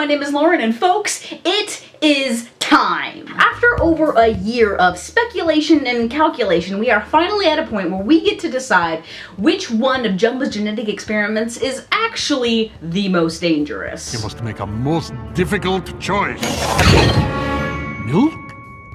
my name is Lauren, and folks, it is time! After over a year of speculation and calculation, we are finally at a point where we get to decide which one of Jumbo's genetic experiments is actually the most dangerous. You must make a most difficult choice. Milk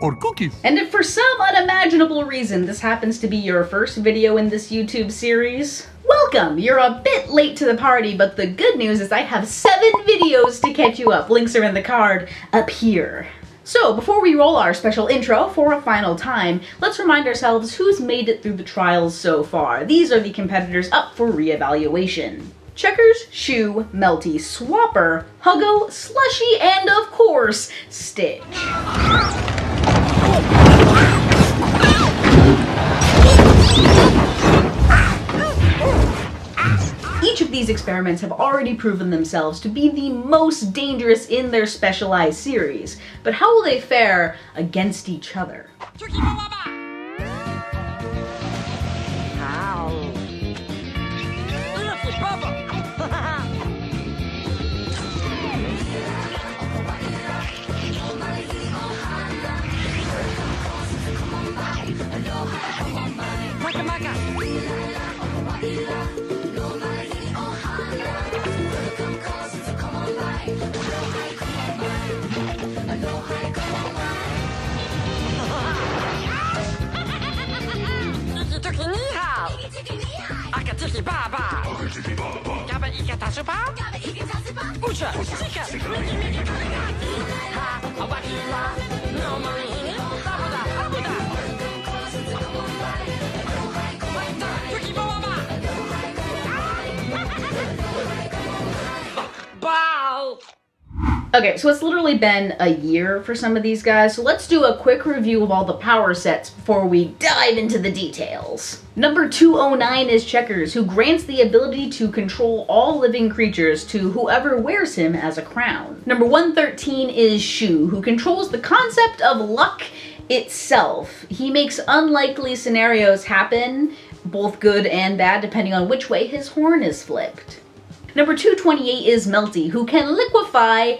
or cookies? And if for some unimaginable reason this happens to be your first video in this YouTube series, welcome! You're a bit late to the party, but the good news is I have 7 videos to catch you up. Links are in the card up here. So before we roll our special intro for a final time, let's remind ourselves who's made it through the trials so far. These are the competitors up for re-evaluation. Checkers, Shoe, Melty, Swapper, Huggo, Slushy, and of course, Stitch. Each of these experiments have already proven themselves to be the most dangerous in their specialized series, but how will they fare against each other? Okay, so it's literally been a year for some of these guys, so let's do a quick review of all the power sets before we dive into the details. Number 209 is Checkers, who grants the ability to control all living creatures to whoever wears him as a crown. Number 113 is Shoe, who controls the concept of luck itself. He makes unlikely scenarios happen, both good and bad, depending on which way his horn is flipped. Number 228 is Melty, who can liquefy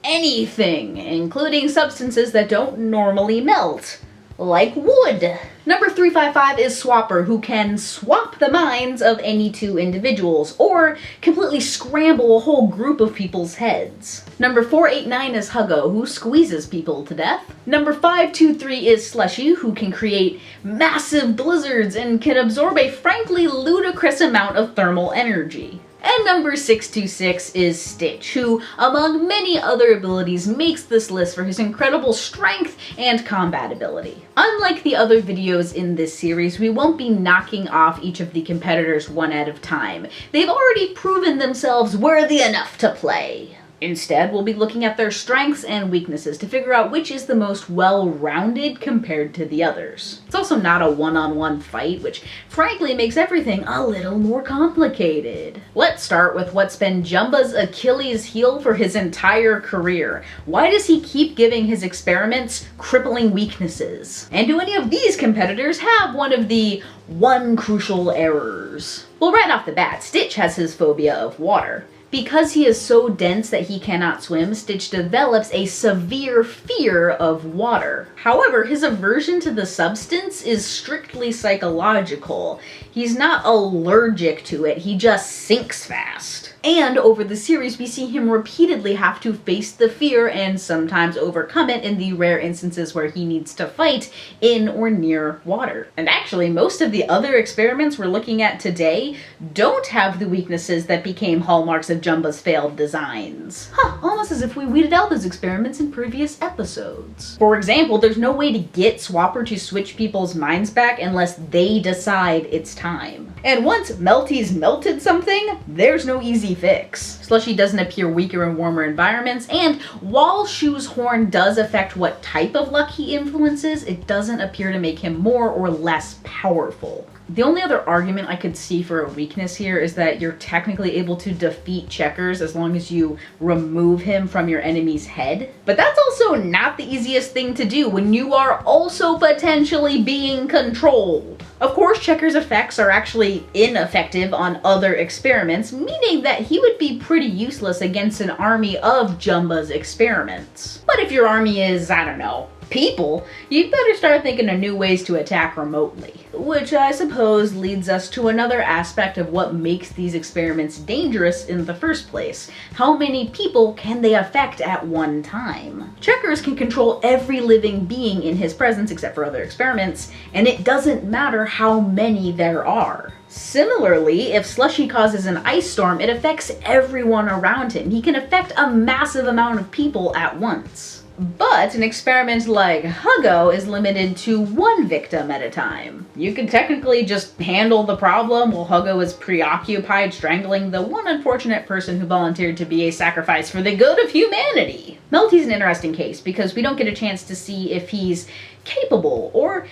anything, including substances that don't normally melt, like wood. Number 355 is Swapper, who can swap the minds of any 2 individuals, or completely scramble a whole group of people's heads. Number 489 is Huggo, who squeezes people to death. Number 523 is Slushy, who can create massive blizzards and can absorb a frankly ludicrous amount of thermal energy. And number 626 is Stitch, who, among many other abilities, makes this list for his incredible strength and combat ability. Unlike the other videos in this series, we won't be knocking off each of the competitors one at a time. They've already proven themselves worthy enough to play. Instead, we'll be looking at their strengths and weaknesses to figure out which is the most well-rounded compared to the others. It's also not a one-on-one fight, which frankly makes everything a little more complicated. Let's start with what's been Jumbo's Achilles heel for his entire career. Why does he keep giving his experiments crippling weaknesses? And do any of these competitors have one of the one crucial errors? Well, right off the bat, Stitch has his phobia of water. Because he is so dense that he cannot swim, Stitch develops a severe fear of water. However, his aversion to the substance is strictly psychological. He's not allergic to it, he just sinks fast. And over the series, we see him repeatedly have to face the fear and sometimes overcome it in the rare instances where he needs to fight in or near water. And actually, most of the other experiments we're looking at today don't have the weaknesses that became hallmarks of Jumbo's failed designs. Almost as if we weeded out those experiments in previous episodes. For example, there's no way to get Swapper to switch people's minds back unless they decide it's time. And once Melty's melted something, there's no easy fix. Slushy doesn't appear weaker in warmer environments, and while Shoe's horn does affect what type of luck he influences, it doesn't appear to make him more or less powerful. The only other argument I could see for a weakness here is that you're technically able to defeat Checkers as long as you remove him from your enemy's head. But that's also not the easiest thing to do when you are also potentially being controlled. Of course, Checkers' effects are actually ineffective on other experiments, meaning that he would be pretty useless against an army of Jumba's experiments. But if your army is, I don't know, people, you'd better start thinking of new ways to attack remotely. Which I suppose leads us to another aspect of what makes these experiments dangerous in the first place. How many people can they affect at one time? Checkers can control every living being in his presence except for other experiments, and it doesn't matter how many there are. Similarly, if Slushy causes an ice storm, it affects everyone around him. He can affect a massive amount of people at once. But an experiment like Huggo is limited to one victim at a time. You can technically just handle the problem while Huggo is preoccupied strangling the one unfortunate person who volunteered to be a sacrifice for the good of humanity. Melty's an interesting case because we don't get a chance to see if he's capable or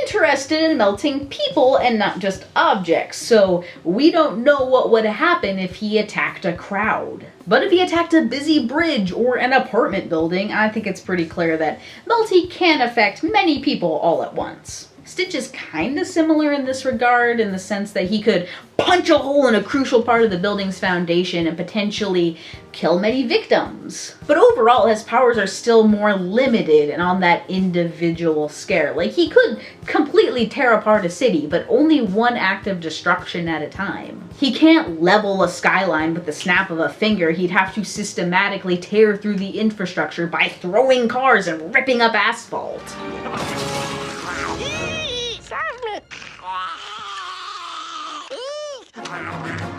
interested in melting people and not just objects, so we don't know what would happen if he attacked a crowd. But if he attacked a busy bridge or an apartment building, I think it's pretty clear that Melty can affect many people all at once. Stitch is kinda similar in this regard, in the sense that he could punch a hole in a crucial part of the building's foundation and potentially kill many victims. But overall, his powers are still more limited and on that individual scale. Like, he could completely tear apart a city, but only one act of destruction at a time. He can't level a skyline with the snap of a finger. He'd have to systematically tear through the infrastructure by throwing cars and ripping up asphalt.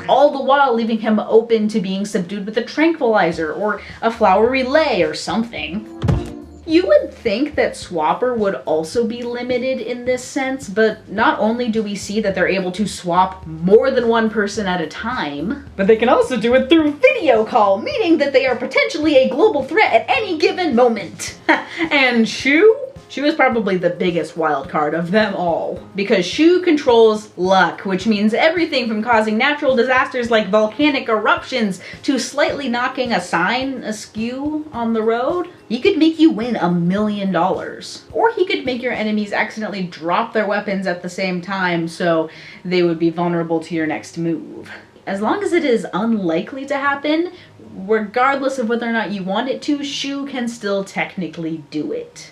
All the while leaving him open to being subdued with a tranquilizer or a flowery lay or something. You would think that Swapper would also be limited in this sense, but not only do we see that they're able to swap more than one person at a time, but they can also do it through video call, meaning that they are potentially a global threat at any given moment. And Shu? Shu is probably the biggest wild card of them all, because Shu controls luck, which means everything from causing natural disasters like volcanic eruptions to slightly knocking a sign askew on the road. He could make you win $1 million. Or he could make your enemies accidentally drop their weapons at the same time so they would be vulnerable to your next move. As long as it is unlikely to happen, regardless of whether or not you want it to, Shu can still technically do it.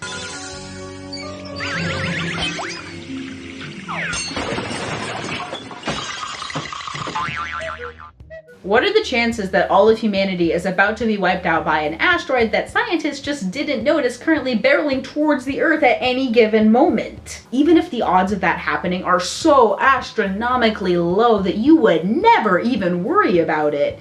What are the chances that all of humanity is about to be wiped out by an asteroid that scientists just didn't notice currently barreling towards the Earth at any given moment? Even if the odds of that happening are so astronomically low that you would never even worry about it,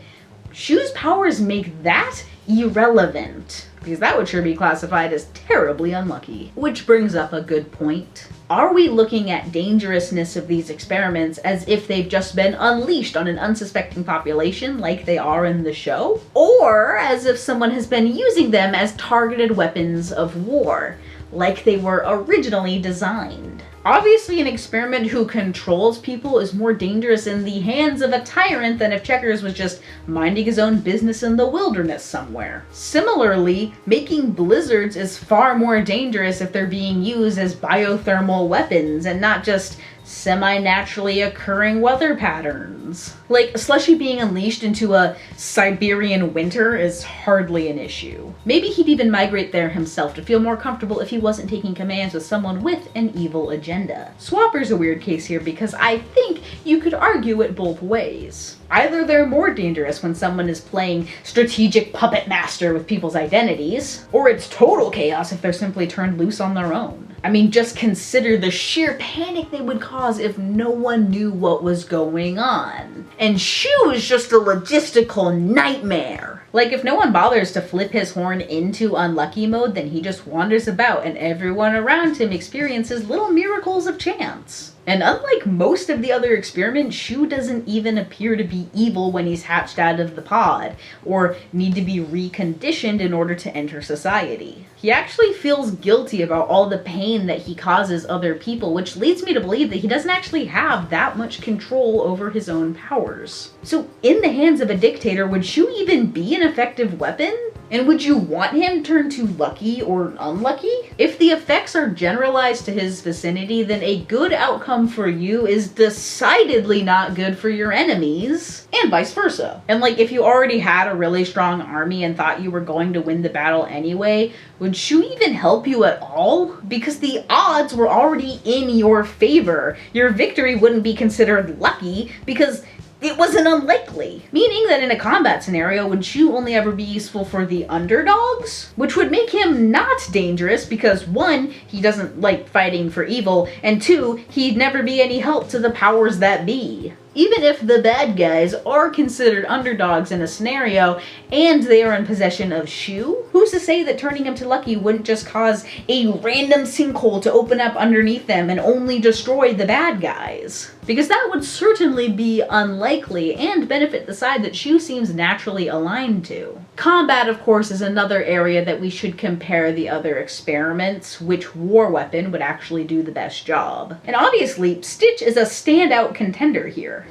Shu's powers make that irrelevant, because that would sure be classified as terribly unlucky. Which brings up a good point. Are we looking at dangerousness of these experiments as if they've just been unleashed on an unsuspecting population like they are in the show? Or as if someone has been using them as targeted weapons of war, like they were originally designed? Obviously, an experiment who controls people is more dangerous in the hands of a tyrant than if Checkers was just minding his own business in the wilderness somewhere. Similarly, making blizzards is far more dangerous if they're being used as biothermal weapons and not just semi-naturally occurring weather patterns. Like, Slushy being unleashed into a Siberian winter is hardly an issue. Maybe he'd even migrate there himself to feel more comfortable if he wasn't taking commands with someone with an evil agenda. Swapper's a weird case here because I think you could argue it both ways. Either they're more dangerous when someone is playing strategic puppet master with people's identities, or it's total chaos if they're simply turned loose on their own. I mean, just consider the sheer panic they would cause if no one knew what was going on. And Shu is just a logistical nightmare. Like, if no one bothers to flip his horn into unlucky mode, then he just wanders about and everyone around him experiences little miracles of chance. And unlike most of the other experiments, Shu doesn't even appear to be evil when he's hatched out of the pod, or need to be reconditioned in order to enter society. He actually feels guilty about all the pain that he causes other people, which leads me to believe that he doesn't actually have that much control over his own powers. So, in the hands of a dictator, would Shu even be an effective weapon? And would you want him turned to lucky or unlucky? If the effects are generalized to his vicinity, then a good outcome for you is decidedly not good for your enemies, and vice versa. And like, if you already had a really strong army and thought you were going to win the battle anyway, would Shu even help you at all? Because the odds were already in your favor. Your victory wouldn't be considered lucky because it wasn't unlikely. Meaning that in a combat scenario, would Shu only ever be useful for the underdogs? Which would make him not dangerous because 1, he doesn't like fighting for evil, and 2, he'd never be any help to the powers that be. Even if the bad guys are considered underdogs in a scenario, and they are in possession of Shu, who's to say that turning him to lucky wouldn't just cause a random sinkhole to open up underneath them and only destroy the bad guys? Because that would certainly be unlikely and benefit the side that Shu seems naturally aligned to. Combat, of course, is another area that we should compare the other experiments, which war weapon would actually do the best job. And obviously, Stitch is a standout contender here.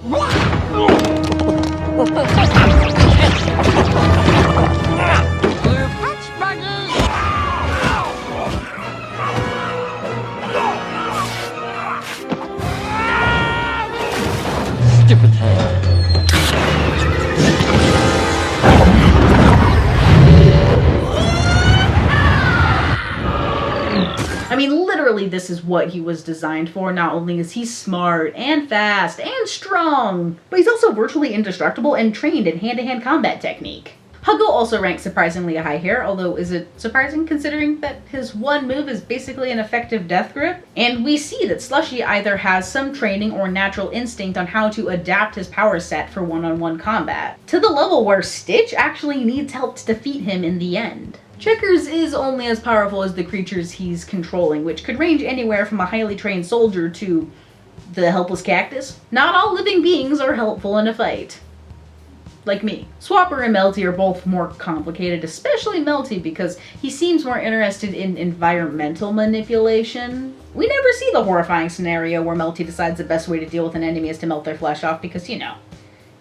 Stupid head. I mean, literally, this is what he was designed for. Not only is he smart and fast and strong, but he's also virtually indestructible and trained in hand-to-hand combat technique. Huggo also ranks surprisingly high here, although is it surprising considering that his one move is basically an effective death grip? And we see that Slushy either has some training or natural instinct on how to adapt his power set for one-on-one combat, to the level where Stitch actually needs help to defeat him in the end. Checkers is only as powerful as the creatures he's controlling, which could range anywhere from a highly trained soldier to the helpless cactus. Not all living beings are helpful in a fight. Like me. Swapper and Melty are both more complicated, especially Melty because he seems more interested in environmental manipulation. We never see the horrifying scenario where Melty decides the best way to deal with an enemy is to melt their flesh off because, you know,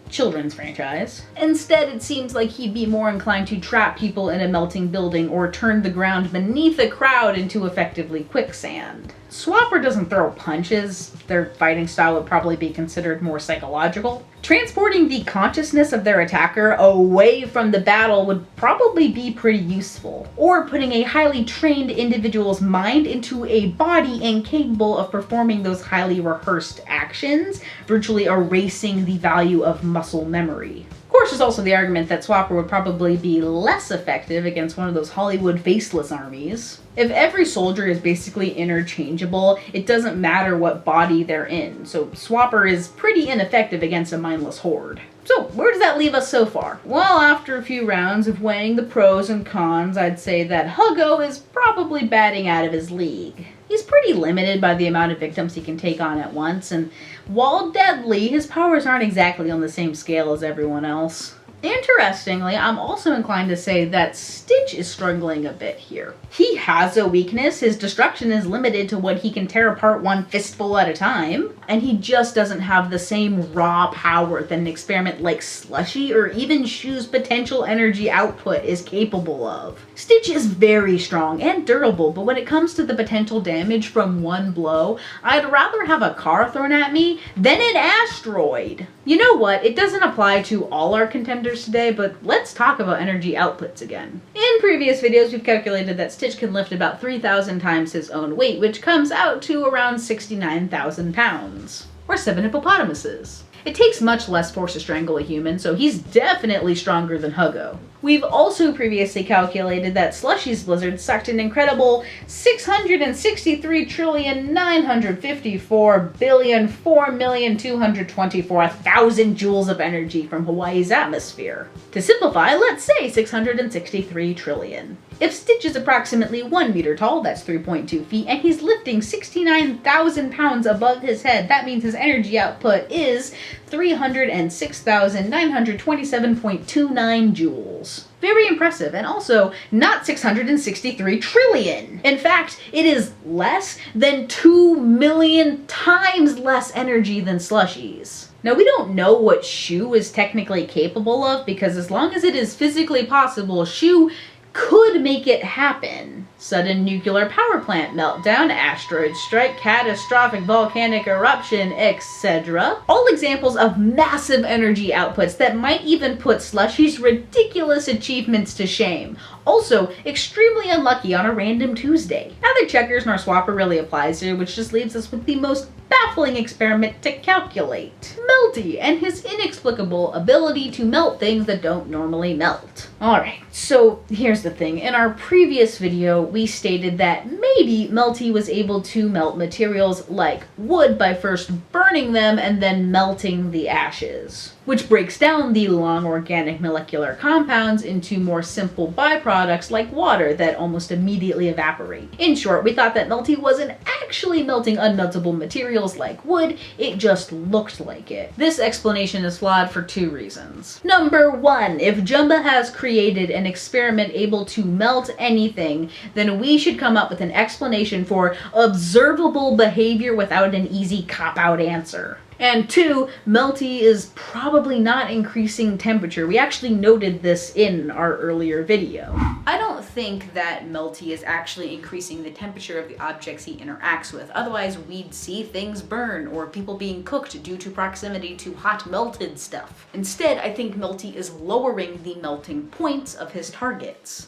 children's franchise. Instead, it seems like he'd be more inclined to trap people in a melting building or turn the ground beneath a crowd into effectively quicksand. Swapper doesn't throw punches. Their fighting style would probably be considered more psychological. Transporting the consciousness of their attacker away from the battle would probably be pretty useful. Or putting a highly trained individual's mind into a body incapable of performing those highly rehearsed actions, virtually erasing the value of muscle memory. Of course, there's also the argument that Swapper would probably be less effective against one of those Hollywood faceless armies. If every soldier is basically interchangeable, it doesn't matter what body they're in, so Swapper is pretty ineffective against a mindless horde. So, where does that leave us so far? Well, after a few rounds of weighing the pros and cons, I'd say that Huggo is probably batting out of his league. He's pretty limited by the amount of victims he can take on at once, and while deadly, his powers aren't exactly on the same scale as everyone else. Interestingly, I'm also inclined to say that Stitch is struggling a bit here. He has a weakness, his destruction is limited to what he can tear apart one fistful at a time, and he just doesn't have the same raw power that an experiment like Slushy or even Shu's potential energy output is capable of. Stitch is very strong and durable, but when it comes to the potential damage from one blow, I'd rather have a car thrown at me than an asteroid. You know what, it doesn't apply to all our contenders today, but let's talk about energy outputs again. In previous videos, we've calculated that Stitch can lift about 3,000 times his own weight, which comes out to around 69,000 pounds, or 7 hippopotamuses. It takes much less force to strangle a human, so he's definitely stronger than Huggo. We've also previously calculated that Slushy's blizzard sucked an incredible 663,954,4,224,000 joules of energy from Hawaii's atmosphere. To simplify, let's say 663 trillion. If Stitch is approximately 1 meter tall, that's 3.2 feet, and he's lifting 69,000 pounds above his head, that means his energy output is 306,927.29 joules. Very impressive, and also not 663 trillion. In fact, it is less than 2 million times less energy than Slushies. Now, we don't know what Shu is technically capable of, because as long as it is physically possible, Shu could make it happen. Sudden nuclear power plant meltdown, asteroid strike, catastrophic volcanic eruption, etc. All examples of massive energy outputs that might even put Slushy's ridiculous achievements to shame. Also, extremely unlucky on a random Tuesday. Neither checkers nor swapper really applies here, which just leaves us with the most baffling experiment to calculate. Melty and his inexplicable ability to melt things that don't normally melt. Alright, so here's the thing. In our previous video, we stated that maybe Melty was able to melt materials like wood by first burning them and then melting the ashes, which breaks down the long organic molecular compounds into more simple byproducts like water that almost immediately evaporate. In short, we thought that Melty wasn't actually melting unmeltable materials like wood, it just looked like it. This explanation is flawed for 2 reasons. Number 1, if Jumba has created an experiment able to melt anything, then we should come up with an explanation for observable behavior without an easy cop-out answer. And 2, Melty is probably not increasing temperature. We actually noted this in our earlier video. I don't think that Melty is actually increasing the temperature of the objects he interacts with. Otherwise, we'd see things burn or people being cooked due to proximity to hot melted stuff. Instead, I think Melty is lowering the melting points of his targets.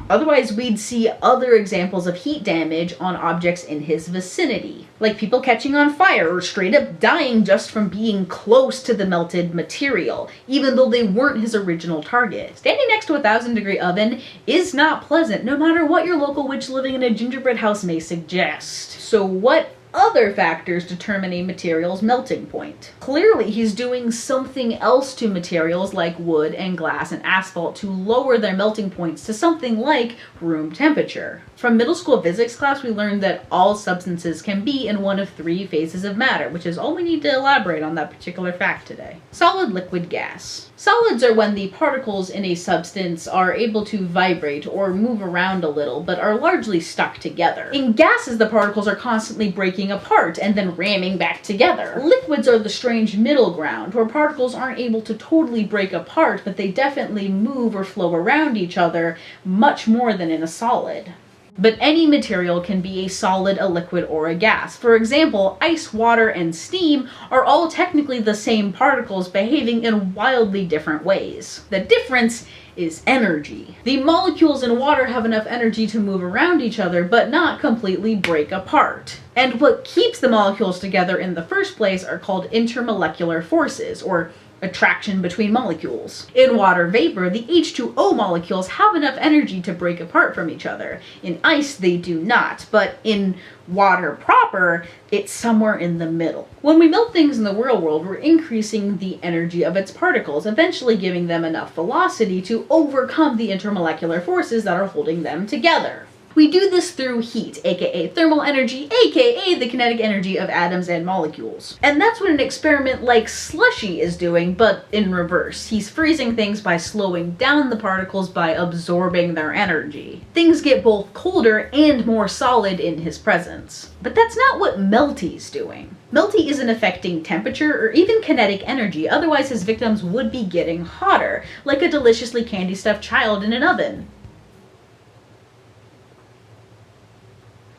Otherwise, we'd see other examples of heat damage on objects in his vicinity, like people catching on fire or straight up dying just from being close to the melted material, even though they weren't his original target. Standing next to a 1,000-degree oven is not pleasant, no matter what your local witch living in a gingerbread house may suggest. So what other factors determine a material's melting point? Clearly, he's doing something else to materials like wood and glass and asphalt to lower their melting points to something like room temperature. From middle school physics class, we learned that all substances can be in one of 3 phases of matter, which is all we need to elaborate on that particular fact today. Solid, liquid, gas. Solids are when the particles in a substance are able to vibrate or move around a little, but are largely stuck together. In gases, the particles are constantly breaking apart and then ramming back together. Liquids are the strange middle ground, where particles aren't able to totally break apart, but they definitely move or flow around each other much more than in a solid. But any material can be a solid, a liquid, or a gas. For example, ice, water, and steam are all technically the same particles behaving in wildly different ways. The difference is energy. The molecules in water have enough energy to move around each other, but not completely break apart. And what keeps the molecules together in the first place are called intermolecular forces, or attraction between molecules. In water vapor, the H2O molecules have enough energy to break apart from each other. In ice, they do not, but in water proper, it's somewhere in the middle. When we melt things in the real world, we're increasing the energy of its particles, eventually giving them enough velocity to overcome the intermolecular forces that are holding them together. We do this through heat, aka thermal energy, aka the kinetic energy of atoms and molecules. And that's what an experiment like Slushy is doing, but in reverse. He's freezing things by slowing down the particles by absorbing their energy. Things get both colder and more solid in his presence. But that's not what Melty's doing. Melty isn't affecting temperature or even kinetic energy, otherwise his victims would be getting hotter, like a deliciously candy-stuffed child in an oven.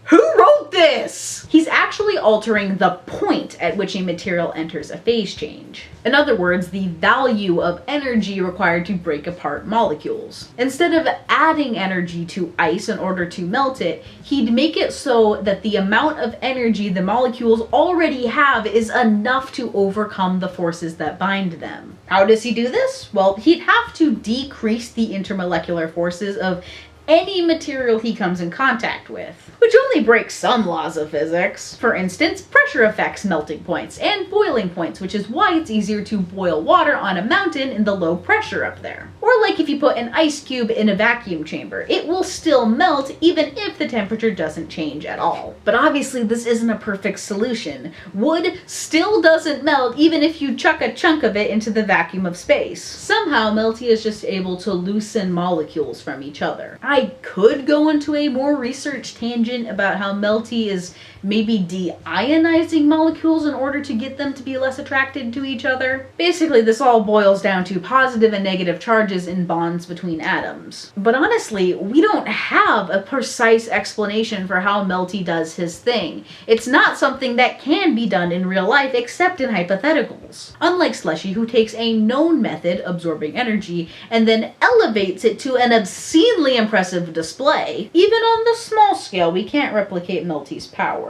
Who wrote this? He's actually altering the point at which a material enters a phase change. In other words, the value of energy required to break apart molecules. Instead of adding energy to ice in order to melt it, he'd make it so that the amount of energy the molecules already have is enough to overcome the forces that bind them. How does he do this? Well, he'd have to decrease the intermolecular forces of any material he comes in contact with, which only breaks some laws of physics. For instance, pressure affects melting points and boiling points, which is why it's easier to boil water on a mountain in the low pressure up there. Or like if you put an ice cube in a vacuum chamber, it will still melt even if the temperature doesn't change at all. But obviously this isn't a perfect solution. Wood still doesn't melt even if you chuck a chunk of it into the vacuum of space. Somehow Melty is just able to loosen molecules from each other. I could go into a more research tangent about how Melty is maybe deionizing molecules in order to get them to be less attracted to each other. Basically, this all boils down to positive and negative charges in bonds between atoms. But honestly, we don't have a precise explanation for how Melty does his thing. It's not something that can be done in real life except in hypotheticals. Unlike Slushy, who takes a known method, absorbing energy, and then elevates it to an obscenely impressive display, even on the small scale we can't replicate Melty's power.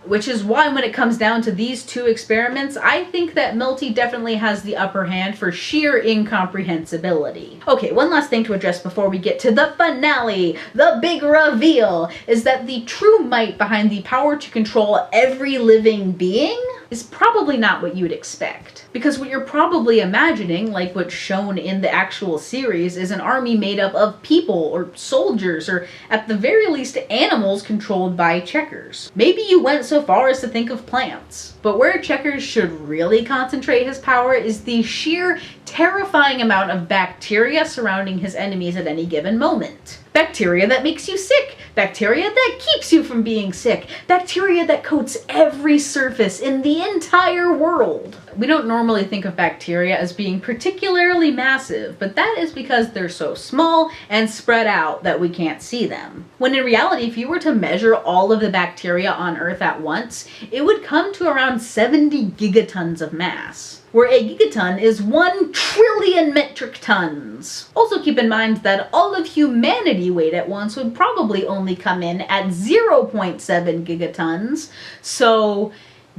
Which is why when it comes down to these two experiments, I think that Melty definitely has the upper hand for sheer incomprehensibility. Okay, one last thing to address before we get to the finale. The big reveal is that the true might behind the power to control every living being is probably not what you would expect. Because what you're probably imagining, like what's shown in the actual series, is an army made up of people or soldiers, or at the very least animals controlled by Checkers. Maybe you went so far as to think of plants. But where Checkers should really concentrate his power is the sheer terrifying amount of bacteria surrounding his enemies at any given moment. Bacteria that makes you sick, bacteria that keeps you from being sick, bacteria that coats every surface in the entire world. We don't normally think of bacteria as being particularly massive, but that is because they're so small and spread out that we can't see them. When in reality, if you were to measure all of the bacteria on Earth at once, it would come to around 70 gigatons of mass, where a gigaton is 1 trillion metric tons. Also keep in mind that all of humanity weight at once would probably only come in at 0.7 gigatons, so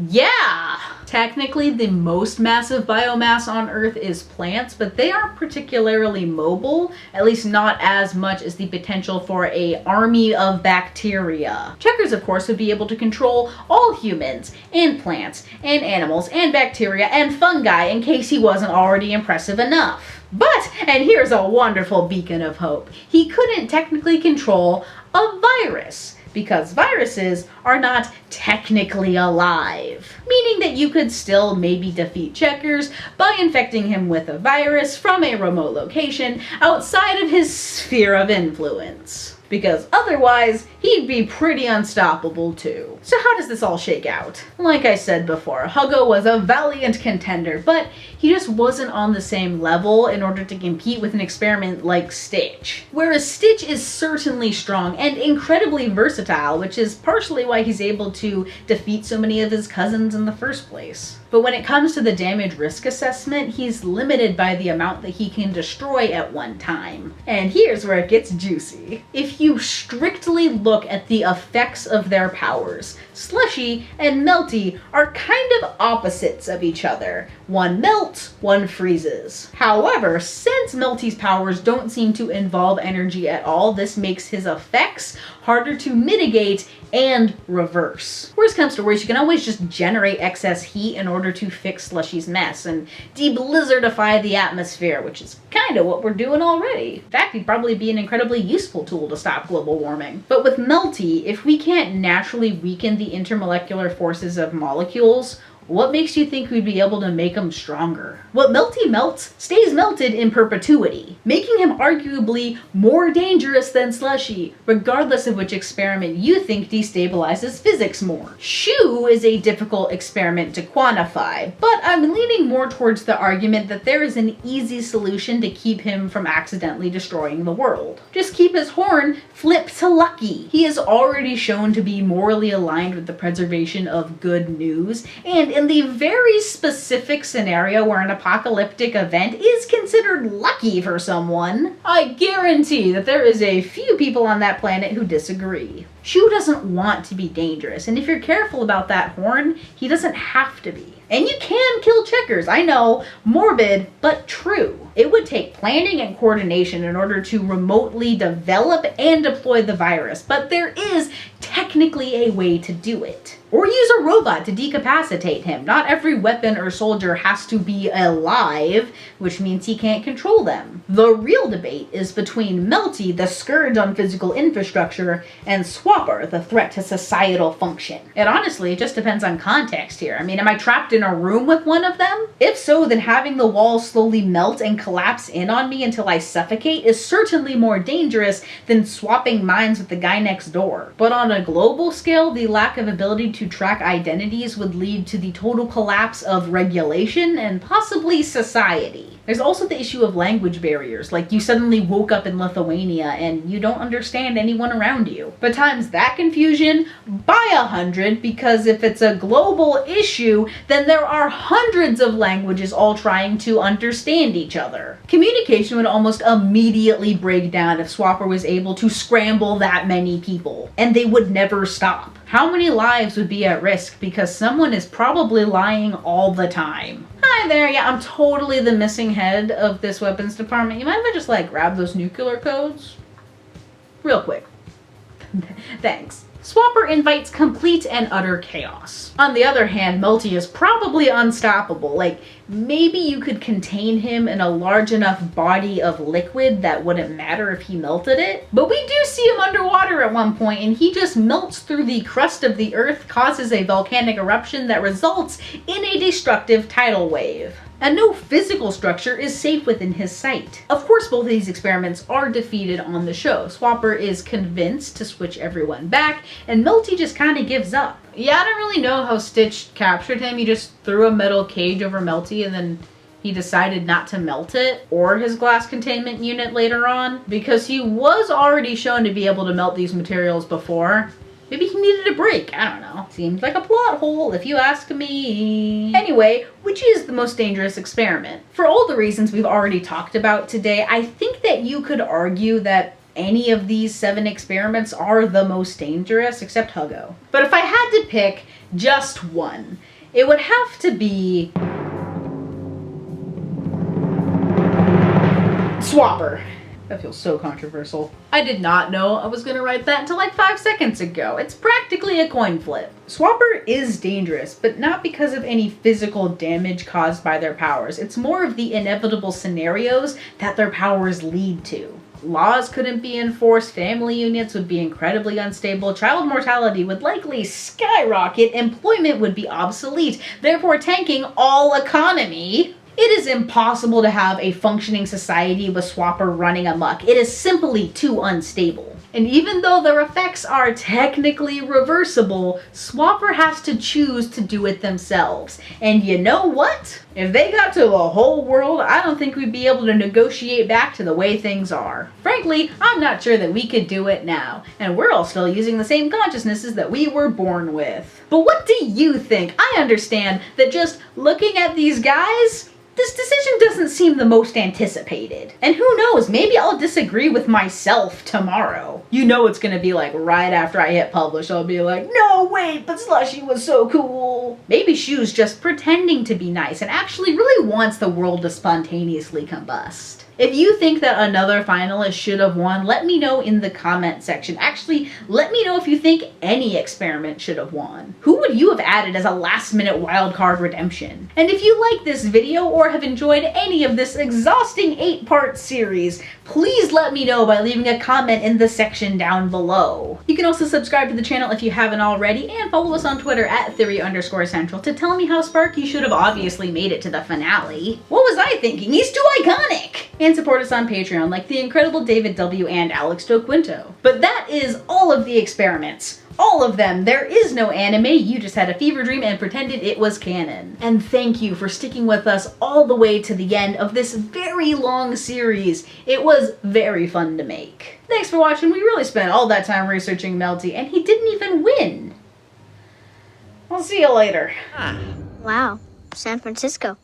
yeah! Technically, the most massive biomass on Earth is plants, but they aren't particularly mobile, at least not as much as the potential for an army of bacteria. Checkers, of course, would be able to control all humans, and plants, and animals, and bacteria, and fungi in case he wasn't already impressive enough. But, and here's a wonderful beacon of hope, he couldn't technically control a virus, because viruses are not technically alive. Meaning that you could still maybe defeat Checkers by infecting him with a virus from a remote location outside of his sphere of influence. Because otherwise, he'd be pretty unstoppable too. So how does this all shake out? Like I said before, Huggo was a valiant contender, but he just wasn't on the same level in order to compete with an experiment like Stitch. Whereas Stitch is certainly strong and incredibly versatile, which is partially why he's able to defeat so many of his cousins in the first place. But when it comes to the damage risk assessment, he's limited by the amount that he can destroy at one time. And here's where it gets juicy. If you strictly look at the effects of their powers, Slushy and Melty are kind of opposites of each other. One melts, one freezes. However, since Melty's powers don't seem to involve energy at all, this makes his effects harder to mitigate and reverse. Worst comes to worst, you can always just generate excess heat in order to fix Slushy's mess and de-blizzardify the atmosphere, which is kind of what we're doing already. In fact, he'd probably be an incredibly useful tool to stop global warming. But with Melty, if we can't naturally weaken the intermolecular forces of molecules, What makes you think we'd be able to make him stronger? What Melty melts stays melted in perpetuity, making him arguably more dangerous than Slushy, regardless of which experiment you think destabilizes physics more. Shoe is a difficult experiment to quantify, but I'm leaning more towards the argument that there is an easy solution to keep him from accidentally destroying the world. Just keep his horn flipped to Lucky. He is already shown to be morally aligned with the preservation of good news, and in the very specific scenario where an apocalyptic event is considered lucky for someone, I guarantee that there is a few people on that planet who disagree. Shoe doesn't want to be dangerous, and if you're careful about that horn, he doesn't have to be. And you can kill Checkers, I know, morbid, but true. It would take planning and coordination in order to remotely develop and deploy the virus, but there is technically a way to do it. Or use a robot to decapacitate him. Not every weapon or soldier has to be alive, which means he can't control them. The real debate is between Melty, the scourge on physical infrastructure, and Swapper, the threat to societal function. And honestly, it just depends on context here. I mean, am I trapped in a room with one of them? If so, then having the walls slowly melt and collapse in on me until I suffocate is certainly more dangerous than swapping minds with the guy next door. But on a global scale, the lack of ability to track identities would lead to the total collapse of regulation and possibly society. There's also the issue of language barriers, like you suddenly woke up in Lithuania and you don't understand anyone around you. But times that confusion by 100, because if it's a global issue, then there are hundreds of languages all trying to understand each other. Communication would almost immediately break down if Swapper was able to scramble that many people, and they would never stop. How many lives would be at risk because someone is probably lying all the time? Hi there, yeah, I'm totally the missing head of this weapons department. You mind if I just grab those nuclear codes? Real quick. Thanks. Swapper invites complete and utter chaos. On the other hand, Melty is probably unstoppable. Maybe you could contain him in a large enough body of liquid that wouldn't matter if he melted it. But we do see him underwater at one point, and he just melts through the crust of the earth, causes a volcanic eruption that results in a destructive tidal wave. And no physical structure is safe within his sight. Of course, both of these experiments are defeated on the show. Swapper is convinced to switch everyone back, and Melty just kind of gives up. Yeah, I don't really know how Stitch captured him. He just threw a metal cage over Melty and then he decided not to melt it, or his glass containment unit later on, because he was already shown to be able to melt these materials before. Maybe he needed a break, I don't know. Seems like a plot hole if you ask me. Anyway, which is the most dangerous experiment? For all the reasons we've already talked about today, I think that you could argue that any of these 7 experiments are the most dangerous, except Huggo. But if I had to pick just one, it would have to be Swapper. That feels so controversial. I did not know I was gonna write that until 5 seconds ago. It's practically a coin flip. Swapper is dangerous, but not because of any physical damage caused by their powers. It's more of the inevitable scenarios that their powers lead to. Laws couldn't be enforced, family units would be incredibly unstable, child mortality would likely skyrocket, employment would be obsolete, therefore tanking all economy. It is impossible to have a functioning society with Swapper running amok. It is simply too unstable. And even though their effects are technically reversible, Swapper has to choose to do it themselves. And you know what? If they got to the whole world, I don't think we'd be able to negotiate back to the way things are. Frankly, I'm not sure that we could do it now. And we're all still using the same consciousnesses that we were born with. But what do you think? I understand that just looking at these guys, this decision doesn't seem the most anticipated. And who knows, maybe I'll disagree with myself tomorrow. You know it's gonna be right after I hit publish, I'll be like, no wait, but Slushy was so cool. Maybe Shoe's just pretending to be nice and actually really wants the world to spontaneously combust. If you think that another finalist should have won, let me know in the comment section. Actually, let me know if you think any experiment should have won. Who would you have added as a last-minute wildcard redemption? And if you like this video or have enjoyed any of this exhausting 8-part series, please let me know by leaving a comment in the section down below. You can also subscribe to the channel if you haven't already, and follow us on Twitter at Theory_Central to tell me how Sparky should have obviously made it to the finale. What was I thinking? He's too iconic! And support us on Patreon like the incredible David W. and Alex DoQuinto. But that is all of the experiments. All of them. There is no anime, you just had a fever dream and pretended it was canon. And thank you for sticking with us all the way to the end of this very long series. It was very fun to make. Thanks for watching. We really spent all that time researching Melty, and he didn't even win. I'll see you later. Wow, San Francisco.